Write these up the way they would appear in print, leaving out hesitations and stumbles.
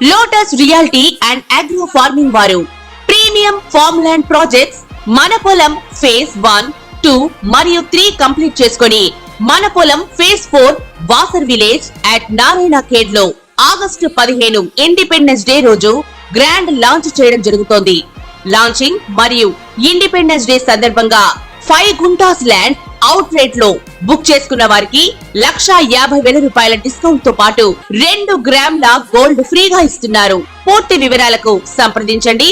Lotus reality and agro farming వారు premium farm land projects మన పొలం ఫేజ్ 1, 2 మరియు 3 కంప్లీట్ చేసుకొని మన పొలం phase 4 Wasar village at Narayana Khed లో ఆగస్టు 15 ఇండిపెండెన్స్ డే రోజు గ్రాండ్ లాంచ్ చేయడం జరుగుతోంది. లాంచింగ్ మరియు ఇండిపెండెన్స్ డే సందర్భంగా 5 గుంటాస్ ల్యాండ్ అవుట్ రేట్ లో బుక్ చేసుకున్న వారికి 1,50,000 రూపాయల డిస్కౌంట్ తో పాటు 2 గ్రాముల గోల్డ్ ఫ్రీగా ఇస్తున్నారు. పూర్తి వివరాలకు సంప్రదించండి.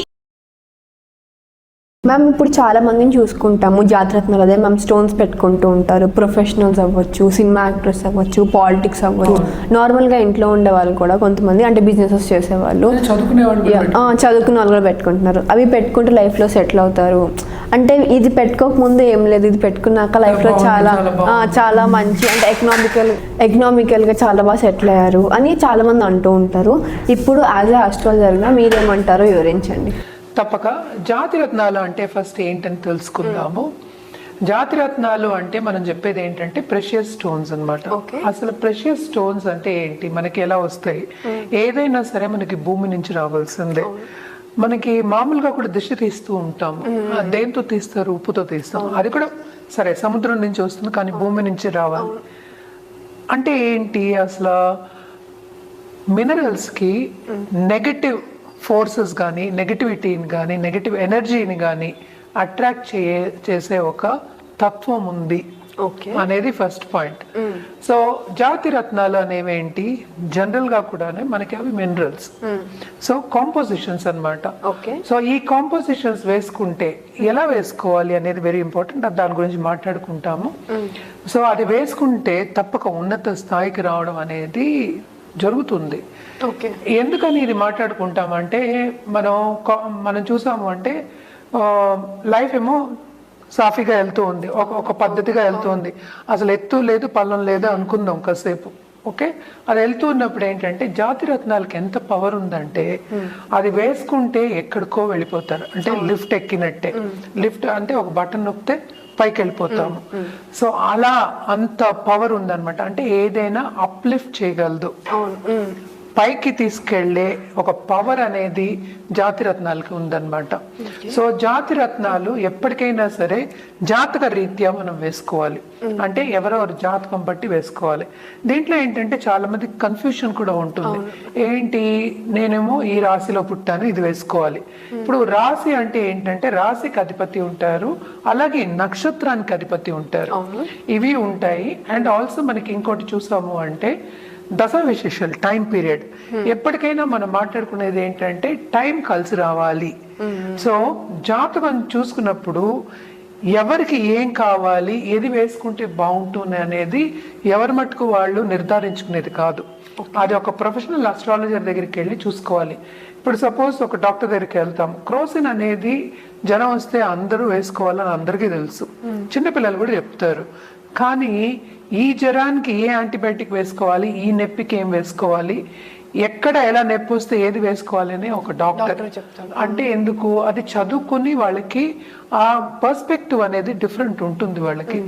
మ్యామ్ ఇప్పుడు చాలా మందిని చూసుకుంటాము జాతరత్నాలు, అదే మ్యామ్ స్టోన్స్ పెట్టుకుంటూ ఉంటారు. ప్రొఫెషనల్స్ అవ్వచ్చు, సినిమా యాక్టర్స్ అవ్వచ్చు, పాలిటిక్స్ అవ్వచ్చు, నార్మల్గా ఇంట్లో ఉండే వాళ్ళు కూడా కొంతమంది అంటే బిజినెసెస్ చేసేవాళ్ళు, చదువుకునే వాళ్ళు కూడా పెట్టుకుంటున్నారు. అవి పెట్టుకుంటే లైఫ్లో సెటిల్ అవుతారు. అంటే ఇది పెట్టుకోకముందు ఏం లేదు, ఇది పెట్టుకున్నాక లైఫ్లో చాలా మంచి అంటే ఎకనామికల్గా చాలా బాగా సెటిల్ అయ్యారు అని చాలా మంది అంటూ ఉంటారు. ఇప్పుడు యాజ్ ఏ ఆస్ట్రాలజర్గా మీరేమంటారో వివరించండి. తప్పక. జాతిరత్నాలు అంటే ఫస్ట్ ఏంటని తెలుసుకుందాము. జాతిరత్నాలు అంటే మనం చెప్పేది ఏంటంటే ప్రెషియస్ స్టోన్స్ అన్నమాట. అసలు ప్రెషియస్ స్టోన్స్ అంటే ఏంటి, మనకి ఎలా వస్తాయి? ఏదైనా సరే మనకి భూమి నుంచి రావాల్సిందే. మనకి మామూలుగా కూడా దిష్టి తీస్తూ ఉంటాం. దేంతో తీస్తారు? ఉప్పుతో తీస్తాం. అది కూడా సరే సముద్రం నుంచి వస్తుంది, కానీ భూమి నుంచి రావాలి. అంటే ఏంటి అసలు? మినరల్స్ కి నెగటివ్ ఫోర్సెస్ కానీ, నెగటివిటీని కానీ, నెగటివ్ ఎనర్జీని కానీ అట్రాక్ట్ చేసే ఒక తత్వం ఉంది అనేది ఫస్ట్ పాయింట్. సో జాతి రత్నాలు అనేవేంటి, జనరల్ గా కూడా మనకి అవి మినరల్స్. సో కాంపోజిషన్స్ అన్నమాట. సో ఈ కాంపోజిషన్స్ వేసుకుంటే ఎలా వేసుకోవాలి అనేది వెరీ ఇంపార్టెంట్. దాని గురించి మాట్లాడుకుంటాము. సో అది వేసుకుంటే తప్పక ఉన్నత స్థాయికి రావడం అనేది జరుగుతుంది. ఎందుకని ఇది మాట్లాడుకుంటామంటే మనం చూసాము అంటే లైఫ్ ఏమో సాఫీగా వెళ్తూ ఉంది, ఒక పద్ధతిగా వెళ్తూ ఉంది. అసలు ఎత్తు లేదు పల్లం లేదు అనుకుందాం కాసేపు. ఓకే, అది వెళ్తూ ఉన్నప్పుడు ఏంటంటే జాతి రత్నాలకి ఎంత పవర్ ఉందంటే అది వేసుకుంటే ఎక్కడికో వెళ్ళిపోతారు. అంటే లిఫ్ట్ ఎక్కినట్టే. లిఫ్ట్ అంటే ఒక బటన్ నొక్కితే పైకి వెళ్ళిపోతాము. సో అలా అంత పవర్ ఉందన్నమాట. అంటే ఏదైనా అప్లిఫ్ట్ చేయగలదు, పైకి తీసుకెళ్లే ఒక పవర్ అనేది జాతిరత్నాలకి ఉందన్నమాట. సో జాతిరత్నాలు ఎప్పటికైనా సరే జాతక రీత్యా మనం వేసుకోవాలి. అంటే ఎవరెవరు జాతకం బట్టి వేసుకోవాలి. దీంట్లో ఏంటంటే చాలా మంది కన్ఫ్యూషన్ కూడా ఉంటుంది. ఏంటి, నేనేమో ఈ రాశిలో పుట్టాను, ఇది వేసుకోవాలి. ఇప్పుడు రాశి అంటే ఏంటంటే రాశికి అధిపతి ఉంటారు, అలాగే నక్షత్రానికి అధిపతి ఉంటారు, ఇవి ఉంటాయి. అండ్ ఆల్సో మనకి ఇంకోటి చూసాము అంటే దశ విశేషాలు, టైం పీరియడ్. ఎప్పటికైనా మనం మాట్లాడుకునేది ఏంటంటే టైం కలిసి రావాలి. సో జాతకం చూసుకున్నప్పుడు ఎవరికి ఏం కావాలి, ఏది వేసుకుంటే బాగుంటుంది అనేది ఎవరి మట్టుకు వాళ్ళు నిర్ధారించుకునేది కాదు. అది ఒక ప్రొఫెషనల్ అస్ట్రాలజర్ దగ్గరికి వెళ్ళి చూసుకోవాలి. ఇప్పుడు సపోజ్ ఒక డాక్టర్ దగ్గరికి వెళ్తాం, క్రోసిన్ అనేది జ్వరం వస్తే అందరూ వేసుకోవాలని అందరికీ తెలుసు, చిన్నపిల్లలు కూడా చెప్తారు. కానీ ఈ జ్వరానికి ఏ యాంటీబయాటిక్ వేసుకోవాలి, ఈ నొప్పికి ఏం వేసుకోవాలి, ఎక్కడ ఎలా నొప్పి వస్తే ఏది వేసుకోవాలి అని ఒక డాక్టర్ చెప్తారు. అంటే ఎందుకు? అది చదువుకుని వాళ్ళకి ఆ పర్స్పెక్టివ్ అనేది డిఫరెంట్ ఉంటుంది వాళ్ళకి.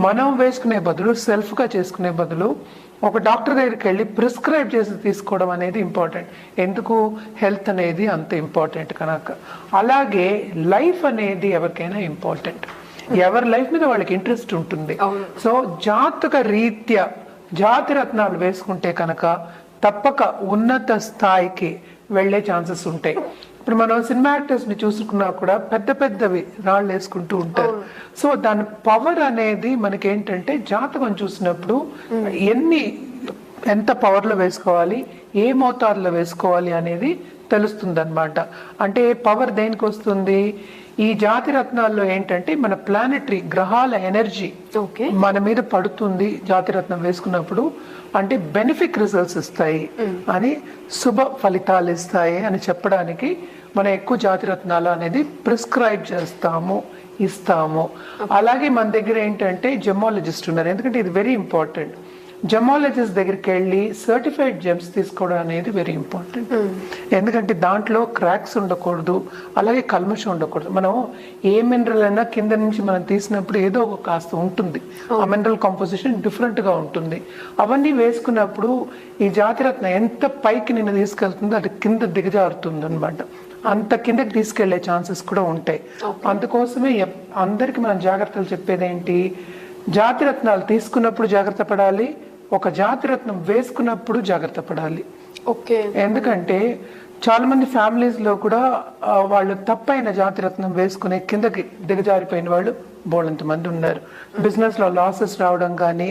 మనం వేసుకునే బదులు, సెల్ఫ్ గా చేసుకునే బదులు ఒక డాక్టర్ దగ్గరికి వెళ్ళి ప్రిస్క్రైబ్ చేసి తీసుకోవడం అనేది ఇంపార్టెంట్. ఎందుకు? హెల్త్ అనేది అంత ఇంపార్టెంట్ కనుక. అలాగే లైఫ్ అనేది ఎవరికైనా ఇంపార్టెంట్. ఎవరి లైఫ్ మీద వాళ్ళకి ఇంట్రెస్ట్ ఉంటుంది. సో జాతక రీత్యా జాతి రత్నాలు వేసుకుంటే కనుక తప్పక ఉన్నత స్థాయికి వెళ్లే ఛాన్సెస్ ఉంటాయి. ఇప్పుడు మనం సినిమా యాక్టర్స్ ని చూసుకున్నా కూడా పెద్ద పెద్దవి రాళ్ళు వేసుకుంటూ ఉంటారు. సో దాని పవర్ అనేది మనకి ఏంటంటే జాతకం చూసినప్పుడు ఎంత పవర్ లో వేసుకోవాలి, ఏ మోతాదులో వేసుకోవాలి అనేది తెలుస్తుంది అనమాట. అంటే పవర్ దేనికి వస్తుంది? ఈ జాతి రత్నాల్లో ఏంటంటే మన ప్లానెటరీ గ్రహాల ఎనర్జీ మన మీద పడుతుంది జాతి రత్నం వేసుకున్నప్పుడు. అంటే బెనిఫిక్ రిజల్ట్స్ ఇస్తాయి అని, శుభ ఫలితాలు ఇస్తాయి అని చెప్పడానికి మనం ఎక్కువ జాతి రత్నాలు అనేది ప్రిస్క్రైబ్ చేస్తాము, ఇస్తాము. అలాగే మన దగ్గర ఏంటంటే జెమాలజిస్ట్ ఉన్నారు, ఎందుకంటే ఇది వెరీ ఇంపార్టెంట్. జెమాలజిస్ట్ దగ్గరికి వెళ్ళి సర్టిఫైడ్ జెమ్స్ తీసుకోవడం అనేది వెరీ ఇంపార్టెంట్. ఎందుకంటే దాంట్లో క్రాక్స్ ఉండకూడదు, అలాగే కల్మషం ఉండకూడదు. మనం ఏ మినరల్ అయినా కింద నుంచి మనం తీసినప్పుడు ఏదో ఒక కాస్త ఉంటుంది, ఆ మినరల్ కాంపోజిషన్ డిఫరెంట్ గా ఉంటుంది. అవన్నీ వేసుకున్నప్పుడు ఈ జాతిరత్న ఎంత పైకి నిన్ను తీసుకెళ్తుందో అది కింద దిగజారుతుంది అనమాట. అంత కిందకి తీసుకెళ్లే ఛాన్సెస్ కూడా ఉంటాయి. అందుకోసమే అందరికి మనం జాగ్రత్తలు చెప్పేది ఏంటి, జాతిరత్నాలు తీసుకున్నప్పుడు జాగ్రత్త పడాలి, ఒక జాతిరత్నం వేసుకున్నప్పుడు జాగ్రత్త పడాలి. ఎందుకంటే చాలా మంది ఫ్యామిలీస్ లో కూడా వాళ్ళు తప్పైన జాతిరత్నం వేసుకునే కిందకి దిగజారిపోయిన వాళ్ళు బోళంత మంది ఉన్నారు. బిజినెస్ లో లాసెస్ రావడం కానీ,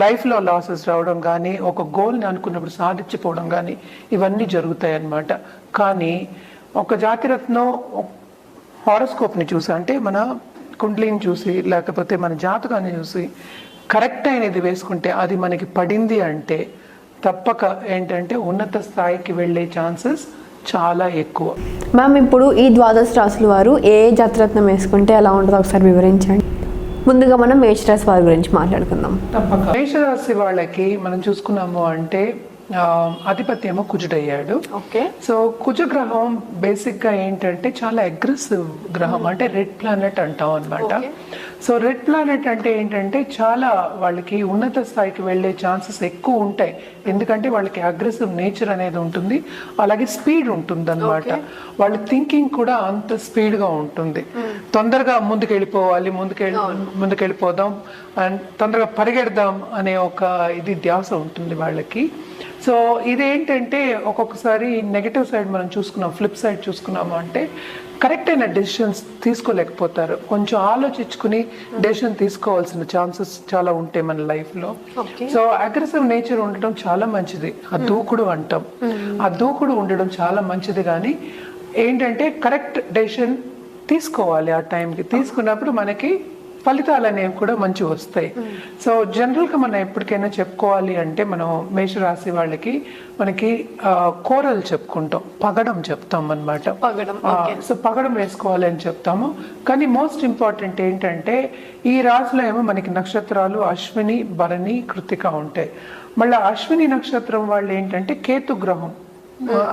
లైఫ్ లో లాసెస్ రావడం కానీ, ఒక గోల్ని అనుకున్నప్పుడు సాధించిపోవడం కానీ ఇవన్నీ జరుగుతాయి అన్నమాట. కానీ ఒక జాతిరత్నం హారోస్కోప్ని చూసి, అంటే మన కుండ్లీని చూసి లేకపోతే మన జాతకాన్ని చూసి కరెక్ట్ అయినది వేసుకుంటే అది మనకి పడింది అంటే తప్పక ఏంటంటే ఉన్నత స్థాయికి వెళ్ళే ఛాన్సెస్ చాలా ఎక్కువ. మ్యామ్, ఇప్పుడు ఈ ద్వాదశ రాశుల వారు ఏ జాతిరత్నం వేసుకుంటే ఎలా ఉంటుందో ఒకసారి వివరించండి. ముందుగా మనం మేషరాశి వారి గురించి మాట్లాడుకుందాం. తప్పక మేషరాశి వాళ్ళకి మనం చూసుకున్నాము అంటే అధిపత్యము కుజుడయ్యాడు. సో కుజగ్రహం బేసిక్ గా ఏంటంటే చాలా అగ్రెసివ్ గ్రహం, అంటే రెడ్ ప్లానెట్ అంటాం అనమాట. సో రెడ్ ప్లానెట్ అంటే ఏంటంటే చాలా వాళ్ళకి ఉన్నత స్థాయికి వెళ్ళే ఛాన్సెస్ ఎక్కువ ఉంటాయి. ఎందుకంటే వాళ్ళకి అగ్రెసివ్ నేచర్ అనేది ఉంటుంది, అలాగే స్పీడ్ ఉంటుంది అనమాట. వాళ్ళ థింకింగ్ కూడా అంత స్పీడ్ గా ఉంటుంది. తొందరగా ముందుకెళ్ళిపోదాం అండ్ తొందరగా పరిగెడదాం అనే ఒక ఇది ధ్యాస ఉంటుంది వాళ్ళకి. సో ఇదేంటంటే ఒక్కొక్కసారి నెగటివ్ సైడ్ మనం చూసుకున్నాం, ఫ్లిప్ సైడ్ చూసుకున్నాము అంటే కరెక్ట్ అయిన డెసిషన్స్ తీసుకోలేకపోతారు. కొంచెం ఆలోచించుకుని డెసిషన్ తీసుకోవాల్సిన ఛాన్సెస్ చాలా ఉంటాయి మన లైఫ్ లో. సో అగ్రెసివ్ నేచర్ ఉండడం చాలా మంచిది, ఆ దూకుడు అంటాం. ఆ దూకుడు ఉండడం చాలా మంచిది, కానీ ఏంటంటే కరెక్ట్ డెసిషన్ తీసుకోవాలి. ఆ టైంకి తీసుకున్నప్పుడు మనకి ఫలితాలు అనేవి కూడా మంచి వస్తాయి. సో జనరల్ గా మనం ఎప్పటికైనా చెప్పుకోవాలి అంటే మనం మేషరాశి వాళ్ళకి మనకి కోరలు చెప్పుకుంటాం, పగడం చెప్తాం అనమాట. సో పగడం వేసుకోవాలి అని చెప్తాము. కానీ మోస్ట్ ఇంపార్టెంట్ ఏంటంటే ఈ రాశిలో ఏమో మనకి నక్షత్రాలు అశ్విని, భరణి, కృత్తిక ఉంటాయి. మళ్ళీ అశ్విని నక్షత్రం వాళ్ళు ఏంటంటే కేతు గ్రహం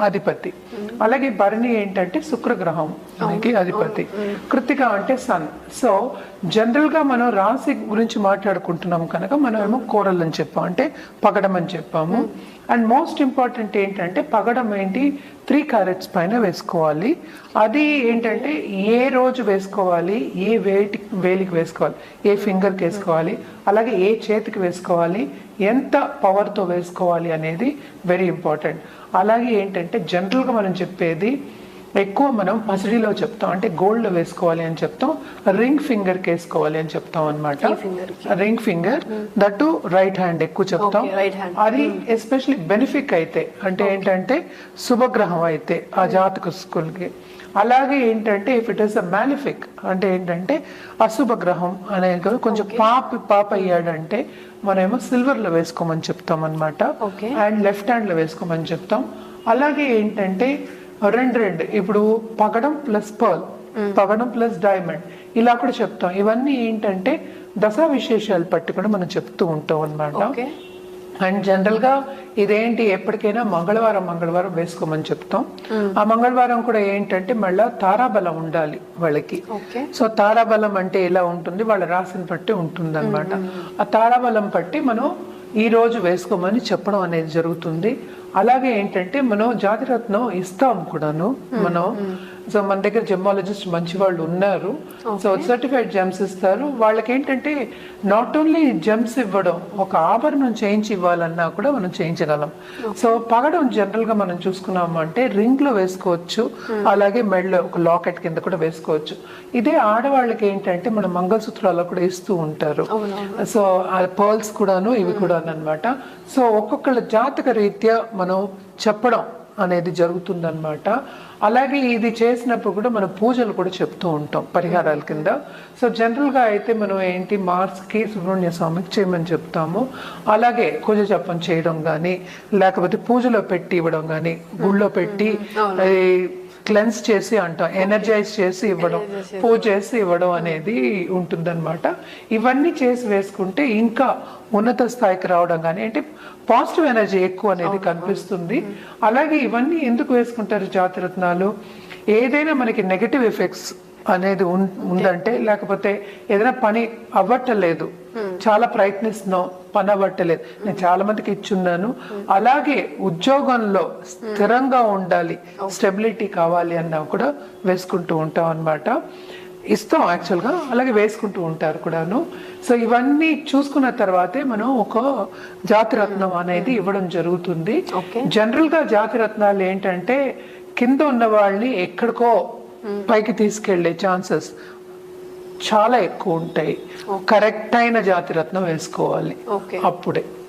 అధిపతి, అలాగే భరణి ఏంటంటే శుక్రగ్రహం మనకి అధిపతి, కృత్తిక అంటే సన్. సో జనరల్ గా మనం రాశి గురించి మాట్లాడుకుంటున్నాం కనుక మనం ఏమో కోరల్ అని చెప్పాం, అంటే పగడం అని చెప్పాము. అండ్ మోస్ట్ ఇంపార్టెంట్ ఏంటంటే పగడం ఏంటి 3 carats పైన వేసుకోవాలి. అది ఏంటంటే ఏ రోజు వేసుకోవాలి, ఏ వేలికి వేసుకోవాలి, ఏ ఫింగర్కి వేసుకోవాలి, అలాగే ఏ చేతికి వేసుకోవాలి, ఎంత పవర్తో వేసుకోవాలి అనేది వెరీ ఇంపార్టెంట్. అలాగే ఏంటంటే జనరల్గా మనం చెప్పేది ఎక్కువ మనం పసిడిలో చెప్తాం, అంటే గోల్డ్ లో వేసుకోవాలి అని చెప్తాం, రింగ్ ఫింగర్ కి వేసుకోవాలి అని చెప్తాం అనమాట. Ring finger that right hand ఎక్కువ చెప్తాం. అది ఎస్పెషల్లీ బెనిఫిక్ అయితే, అంటే ఏంటంటే శుభగ్రహం అయితే ఆ జాతక స్కూల్కి. అలాగే ఏంటంటే if it is a malefic అంటే ఏంటంటే అశుభ గ్రహం అనేది కొంచెం పాప అయ్యాడంటే మనమేమో సిల్వర్ లో వేసుకోమని చెప్తాం అనమాట. అండ్ లెఫ్ట్ హ్యాండ్ లో వేసుకోమని చెప్తాం. అలాగే ఏంటంటే రెండు ఇప్పుడు పగడం ప్లస్ పర్ల్, పగడం ప్లస్ డైమండ్ ఇలా కూడా చెప్తాం. ఇవన్నీ ఏంటంటే దశా విశేషాలు పట్టి కూడా మనం చెప్తూ ఉంటాం అనమాట. అండ్ జనరల్ గా ఇదేంటి ఎప్పటికైనా మంగళవారం వేసుకోమని చెప్తాం. ఆ మంగళవారం కూడా ఏంటంటే మళ్ళా తారాబలం ఉండాలి వాళ్ళకి. సో తారాబలం అంటే ఎలా ఉంటుంది, వాళ్ళ రాశిని బట్టి ఉంటుంది అనమాట. ఆ తారాబలం బట్టి మనం ఈ రోజు వేసుకోమని చెప్పడం అనేది జరుగుతుంది. అలాగే ఏంటంటే మనం జాతిరత్నం ఇస్తాం కూడాను మనం. సో మన దగ్గర జెమాలజిస్ట్ మంచి వాళ్ళు ఉన్నారు. సో సర్టిఫైడ్ జెమ్స్ ఇస్తారు. వాళ్ళకి ఏంటంటే నాట్ ఓన్లీ జెమ్స్ ఇవ్వడం, ఒక ఆభరణం చేయించి ఇవ్వాలన్నా కూడా మనం చేయించగలం. సో పగడం జనరల్ గా మనం చూసుకున్నాము అంటే రింగ్ లో వేసుకోవచ్చు, అలాగే మెడలో ఒక లాకెట్ కింద కూడా వేసుకోవచ్చు. ఇదే ఆడవాళ్ళకి ఏంటంటే మన మంగళసూత్రాలు కూడా ఇస్తూ ఉంటారు. సో ఆ పర్ల్స్ కూడాను ఇవి కూడా అన్నమాట. సో ఒక్కొక్కళ్ళ జాతక రీత్యా మనం చెప్పడం అనేది జరుగుతుందన్నమాట. అలాగే ఇది చేసినప్పుడు కూడా మనం పూజలు కూడా చెప్తూ ఉంటాం పరిహారాల కింద. సో జనరల్ గా అయితే మనం ఏంటి మార్చ్కి సుబ్రహ్మణ్య స్వామికి చేయమని చెప్తాము. అలాగే కుజ జపం చేయడం కానీ, లేకపోతే పూజలో పెట్టి ఇవ్వడం కానీ, గుళ్ళో పెట్టి క్లెన్స్ చేసి అంటాం, ఎనర్జైజ్ చేసి ఇవ్వడం, పూజ చేసి ఇవ్వడం అనేది ఉంటుందన్నమాట. ఇవన్నీ చేసి వేసుకుంటే ఇంకా ఉన్నత స్థాయికి రావడం కానీ, అంటే పాజిటివ్ ఎనర్జీ ఎక్కువ అనేది కనిపిస్తుంది. అలాగే ఇవన్నీ ఎందుకు వేసుకుంటారు జాతిరత్నాలు? ఏదైనా మనకి నెగటివ్ ఎఫెక్ట్స్ అనేది ఉందంటే, లేకపోతే ఏదైనా పని అవ్వట్లేదు, చాలా ప్రయత్నిస్తున్నాం, పని అవ్వట్లేదు, నేను చాలా మందికి ఇచ్చున్నాను, అలాగే ఉద్యోగంలో స్థిరంగా ఉండాలి, స్టెబిలిటీ కావాలి అన్నా కూడా వేసుకుంటూ ఉంటాం అన్నమాట. ఇస్తాం యాక్చువల్గా, అలాగే వేసుకుంటూ ఉంటారు కూడాను. సో ఇవన్నీ చూసుకున్న తర్వాతే మనం ఒక జాతిరత్నం అనేది ఇవ్వడం జరుగుతుంది. జనరల్ గా జాతిరత్నాలు ఏంటంటే కింద ఉన్న వాళ్ళని ఎక్కడికో పైకి తీసుకెళ్లే ఛాన్సెస్ చాలా ఎక్కువ ఉంటాయి. కరెక్ట్ అయిన జాతిరత్నం వేసుకోవాలి అప్పుడే.